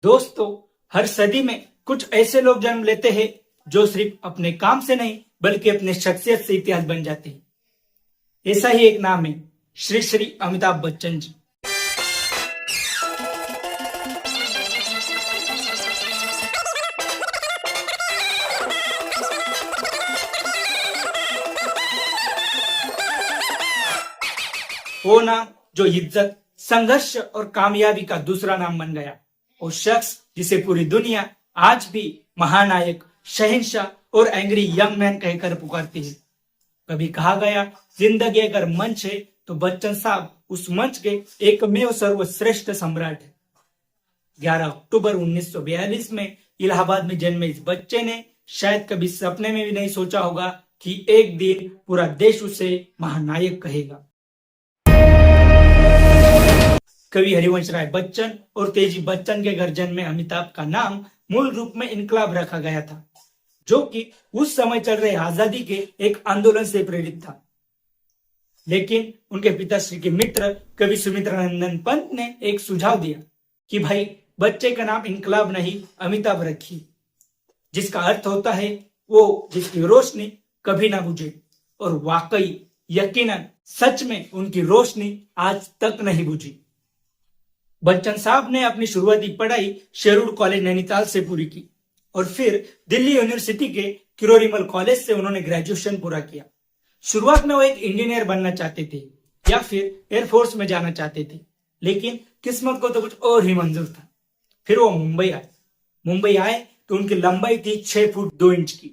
दोस्तों, हर सदी में कुछ ऐसे लोग जन्म लेते हैं जो सिर्फ अपने काम से नहीं बल्कि अपने शख्सियत से इतिहास बन जाते हैं। ऐसा ही एक नाम है श्री श्री अमिताभ बच्चन जी। वो नाम जो इज्जत, संघर्ष और कामयाबी का दूसरा नाम बन गया। वो शख्स जिसे पूरी दुनिया आज भी महानायक, शहंशाह और एंग्री यंग मैन कहकर पुकारती है। कभी कहा गया, जिंदगी अगर मंच है तो बच्चन साहब उस मंच के एकमेव सर्वश्रेष्ठ सम्राट है। 11 अक्टूबर 1942 में इलाहाबाद में जन्मे इस बच्चे ने शायद कभी सपने में भी नहीं सोचा होगा कि एक दिन पूरा देश उसे महानायक कहेगा। कवि हरिवंश राय बच्चन और तेजी बच्चन के घर जन्मे अमिताभ का नाम मूल रूप में इनकलाब रखा गया था, जो कि उस समय चल रहे आजादी के एक आंदोलन से प्रेरित था। लेकिन उनके पिताश्री के मित्र कवि सुमित्रानंदन पंत ने एक सुझाव दिया कि भाई, बच्चे का नाम इनकलाब नहीं अमिताभ रखिए, जिसका अर्थ होता है वो जिसकी रोशनी कभी ना बुझे। और वाकई यकीनन सच में उनकी रोशनी आज तक नहीं बुझी। बच्चन साहब ने अपनी शुरुआती पढ़ाई शेरवुड कॉलेज नैनीताल से पूरी की और फिर दिल्ली यूनिवर्सिटी के किरोरीमल कॉलेज से उन्होंने ग्रेजुएशन पूरा किया। शुरुआत में वो एक इंजीनियर बनना चाहते थे या फिर एयरफोर्स में जाना चाहते थे, लेकिन किस्मत को तो कुछ और ही मंजूर था। फिर वो मुंबई आए तो उनकी लंबाई थी 6 फुट 2 इंच की,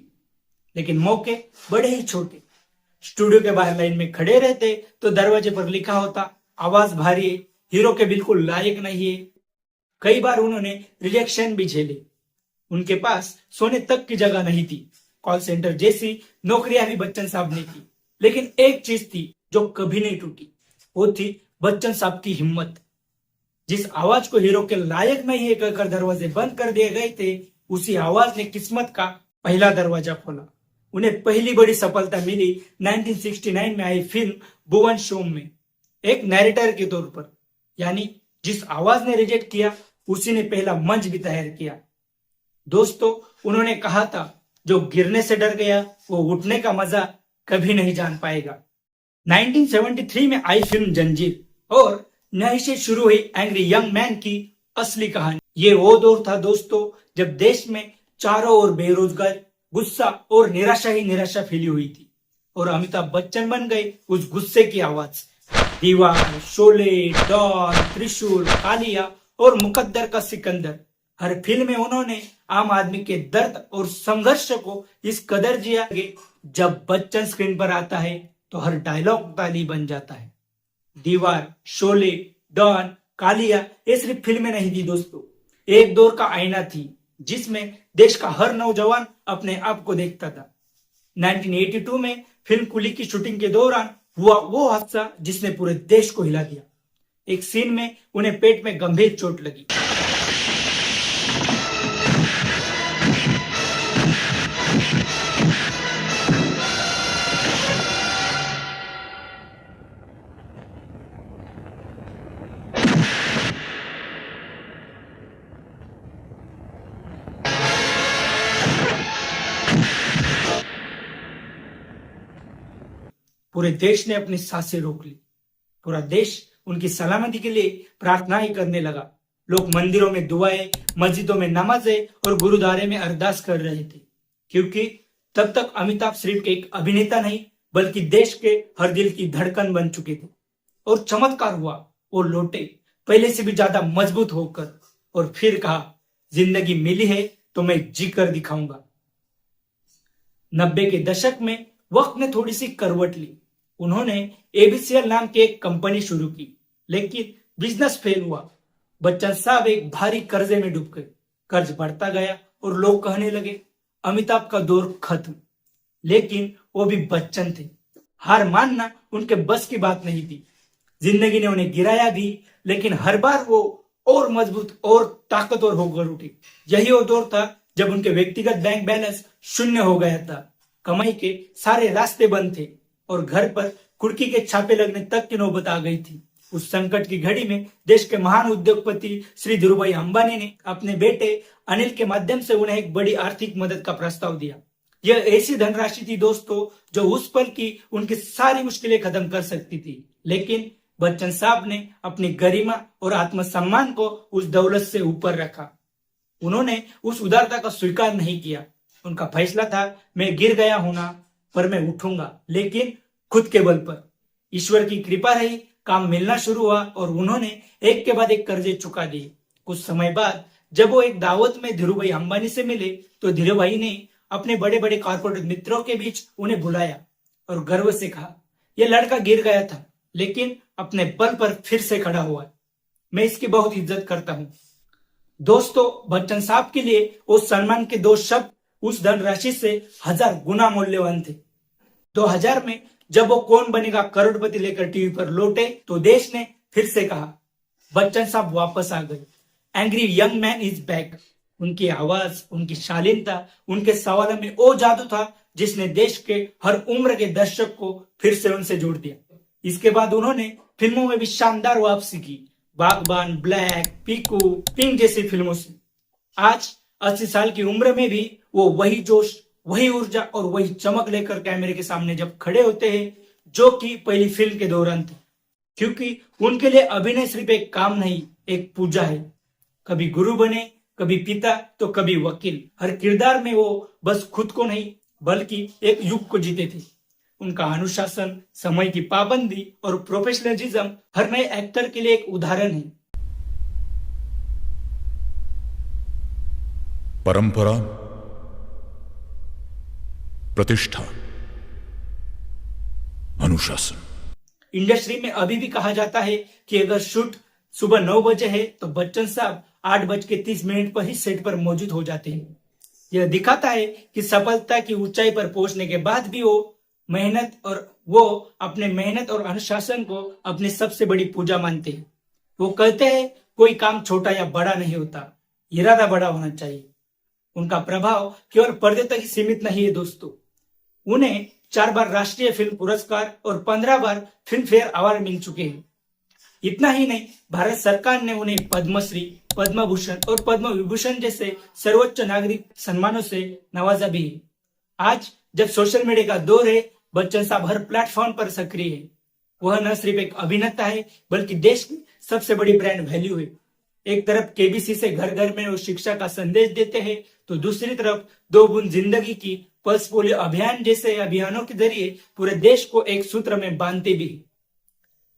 लेकिन मौके बड़े ही छोटे। स्टूडियो के बाहर लाइन में खड़े रहते तो दरवाजे पर लिखा होता, आवाज भारी है, हीरो के बिल्कुल लायक नहीं है। कई बार उन्होंने रिजेक्शन भी झेले। उनके पास सोने तक की जगह नहीं थी। कॉल सेंटर जैसी नौकरियां भी बच्चन साहब ने की, लेकिन एक चीज थी जो कभी नहीं टूटी, वो थी बच्चन साहब की हिम्मत। जिस आवाज को हीरो के लायक नहीं है कहकर दरवाजे बंद कर दिए गए थे, उसी आवाज ने किस्मत का पहला दरवाजा खोला। उन्हें पहली बड़ी सफलता मिली 1969 में आई फिल्म भुवन शोम में एक नैरेटर के तौर पर। यानी जिस आवाज ने रिजेक्ट किया उसी ने पहला मंच भी तैयार किया। दोस्तों, उन्होंने कहा था, जो गिरने से डर गया वो उठने का मजा कभी नहीं जान पाएगा। 1973 में आई फिल्म जंजीर और नई से शुरू हुई एंग्री यंग मैन की असली कहानी। ये वो दौर था दोस्तों जब देश में चारों ओर बेरोजगार, गुस्सा और निराशा ही निराशा फैली हुई थी, और अमिताभ बच्चन बन गए उस गुस्से की आवाज। दीवार, शोले, डॉन, त्रिशूल, कालिया और मुकद्दर का सिकंदर, हर फिल्म में उन्होंने आम आदमी के दर्द और संघर्ष को इस कदर जिया कि जब बच्चन स्क्रीन पर आता है तो हर डायलॉग ताली बन जाता है। दीवार, शोले, डॉन, कालिया ये सिर्फ फिल्में नहीं थी दोस्तों, एक दौर का आईना थी जिसमें देश का हर नौजवान अपने आप को देखता था। 1982 में फिल्म कुली की शूटिंग के दौरान हुआ वो हादसा जिसने पूरे देश को हिला दिया। एक सीन में उन्हें पेट में गंभीर चोट लगी। पूरे देश ने अपनी सांसें रोक ली। पूरा देश उनकी सलामती के लिए प्रार्थना ही करने लगा। लोग मंदिरों में दुआएं, मस्जिदों में नमाजें और गुरुद्वारे में अरदास कर रहे थे, क्योंकि तब तक अमिताभ सिर्फ एक अभिनेता नहीं बल्कि देश के हर दिल की धड़कन बन चुके थे। और चमत्कार हुआ, वो लौटे पहले से भी ज्यादा मजबूत होकर, और फिर कहा, जिंदगी मिली है तो मैं जी कर दिखाऊंगा। 90 के दशक में वक्त ने थोड़ी सी करवट ली। उन्होंने एबीसीएल नाम की एक कंपनी शुरू की, लेकिन बिजनेस फेल हुआ। बच्चन साहब एक भारी कर्जे में डूब गए। कर्ज बढ़ता गया और लोग कहने लगे, अमिताभ का दौर खत्म। लेकिन वो भी बच्चन थे, हार मानना उनके बस की बात नहीं थी। जिंदगी ने उन्हें गिराया भी, लेकिन हर बार वो और मजबूत और ताकतवर होकर उठे। यही वो दौर था जब उनके व्यक्तिगत बैंक बैलेंस शून्य हो गया था, कमाई के सारे रास्ते बंद थे और घर पर कुर्की के छापे लगने तक की नौबत आ गई थी। उस संकट की घड़ी में देश के महान उद्योगपति श्री धीरूभाई अंबानी ने अपने बेटे अनिल के माध्यम से उन्हें एक बड़ी आर्थिक मदद का प्रस्ताव दिया। यह ऐसी धनराशि थी दोस्तों जो उस पल की उनकी सारी मुश्किलें खत्म कर सकती थी, लेकिन बच्चन साहब ने अपनी गरिमा और आत्मसम्मान को उस दौलत से ऊपर रखा। उन्होंने उस उदारता का स्वीकार नहीं किया। उनका फैसला था, मैं गिर गया हूं ना, पर मैं उठूंगा, लेकिन खुद के बल पर। ईश्वर की कृपा रही, काम मिलना शुरू हुआ और उन्होंने एक के बाद एक कर्जे चुका दिए। कुछ समय बाद जब वो एक दावत में धीरूभाई अंबानी से मिले तो धीरूभाई ने अपने बड़े बड़े कॉर्पोरेट मित्रों के बीच उन्हें बुलाया और गर्व से कहा, यह लड़का गिर गया था लेकिन अपने बल पर फिर से खड़ा हुआ। मैं इसकी बहुत इज्जत करता हूं। दोस्तों, बच्चन साहब के लिए उस सम्मान के दो शब्द उस धनराशि से 1000 गुना मूल्यवान थे। 2000 में जब वो कौन बनेगा करोड़पति लेकर टीवी पर लौटे तो देश ने फिर से कहा, बच्चन साहब वापस आ गए। Angry young man is back. उनकी आवाज, उनकी शालीनता, उनके सवालों में वो जादू था जिसने देश के हर उम्र के दर्शक को फिर से उनसे जोड़ दिया। इसके बाद उन्होंने फिल्मों में भी शानदार वापसी की, बागबान, ब्लैक, पीकू, पिंक जैसी फिल्मों से। आज 80 साल की उम्र में भी वो वही जोश, वही ऊर्जा और वही चमक लेकर कैमरे के सामने जब खड़े होते हैं जो कि पहली फिल्म के दौरान थे, क्योंकि उनके लिए अभिनय सिर्फ एक काम नहीं, एक पूजा है। कभी गुरु बने, कभी पिता, तो कभी वकील। हर किरदार में वो बस खुद को नहीं बल्कि एक युग को जीते थे। उनका अनुशासन, समय की पाबंदी और प्रोफेशनलिज्म हर नए एक्टर के लिए एक उदाहरण है। परंपरा, प्रतिष्ठा, अनुशासन। इंडस्ट्री में अभी भी कहा जाता है कि अगर शूट सुबह 9 बजे है तो बच्चन साहब 8:30 पर ही सेट पर मौजूद हो जाते हैं। यह दिखाता है कि सफलता की ऊंचाई पर पहुंचने के बाद भी वो अपने मेहनत और अनुशासन को अपनी सबसे बड़ी पूजा मानते हैं। वो कहते हैं, कोई काम छोटा या बड़ा नहीं होता, इरादा बड़ा होना चाहिए। उनका प्रभाव केवल पर्दे तक ही सीमित नहीं है दोस्तों। उन्हें 4 बार राष्ट्रीय फिल्म पुरस्कार और 15 बार फिल्म फेयर अवार्ड मिल चुके हैं। इतना ही नहीं, भारत सरकार ने उन्हें पद्मश्री, पद्म भूषण और पद्म विभूषण जैसे सर्वोच्च नागरिक सम्मानों से नवाजा भी है। आज जब सोशल मीडिया का दौर है, बच्चन साहब हर प्लेटफॉर्म पर सक्रिय है। वह न सिर्फ एक अभिनेता है बल्कि देश की सबसे बड़ी ब्रांड वैल्यू है। एक तरफ केबीसी से घर घर में वो शिक्षा का संदेश देते हैं तो दूसरी तरफ 2 बूंद जिंदगी की पल्स पोलियो अभियान जैसे अभियानों के जरिए पूरे देश को एक सूत्र में बांधते भी है।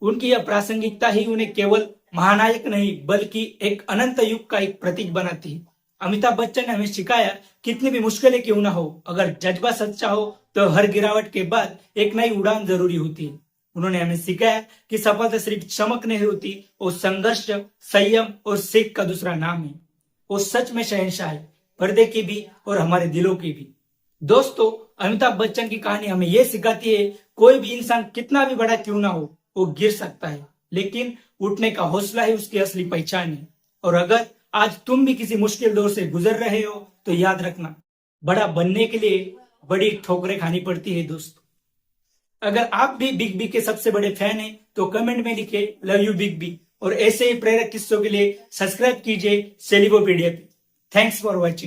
उनकी यह प्रासंगिकता ही उन्हें केवल महानायक नहीं बल्कि एक अनंत युग का एक प्रतीक बनाती है। अमिताभ बच्चन ने हमें सिखाया, कितनी भी मुश्किलें क्यों ना हो, अगर जज्बा सच्चा हो तो हर गिरावट के बाद एक नई उड़ान जरूरी होती है। उन्होंने हमें सिखाया कि सफलता सिर्फ चमक नहीं होती, वो संघर्ष, संयम और सीख का दूसरा नाम है। वो सच में शहंशाह है, पर्दे की भी और हमारे दिलों की भी। दोस्तों, अमिताभ बच्चन की कहानी हमें यह सिखाती है, कोई भी इंसान कितना भी बड़ा क्यों ना हो, वो गिर सकता है, लेकिन उठने का हौसला ही उसकी असली पहचान है। और अगर आज तुम भी किसी मुश्किल दौर से गुजर रहे हो तो याद रखना, बड़ा बनने के लिए बड़ी ठोकरें खानी पड़ती है दोस्तों। अगर आप भी बिग बी के सबसे बड़े फैन हैं तो कमेंट में लिखे लव यू बिग बी, और ऐसे ही प्रेरक किस्सों के लिए सब्सक्राइब कीजिए सेलिब्रोपीडिया पे। Thanks for watching.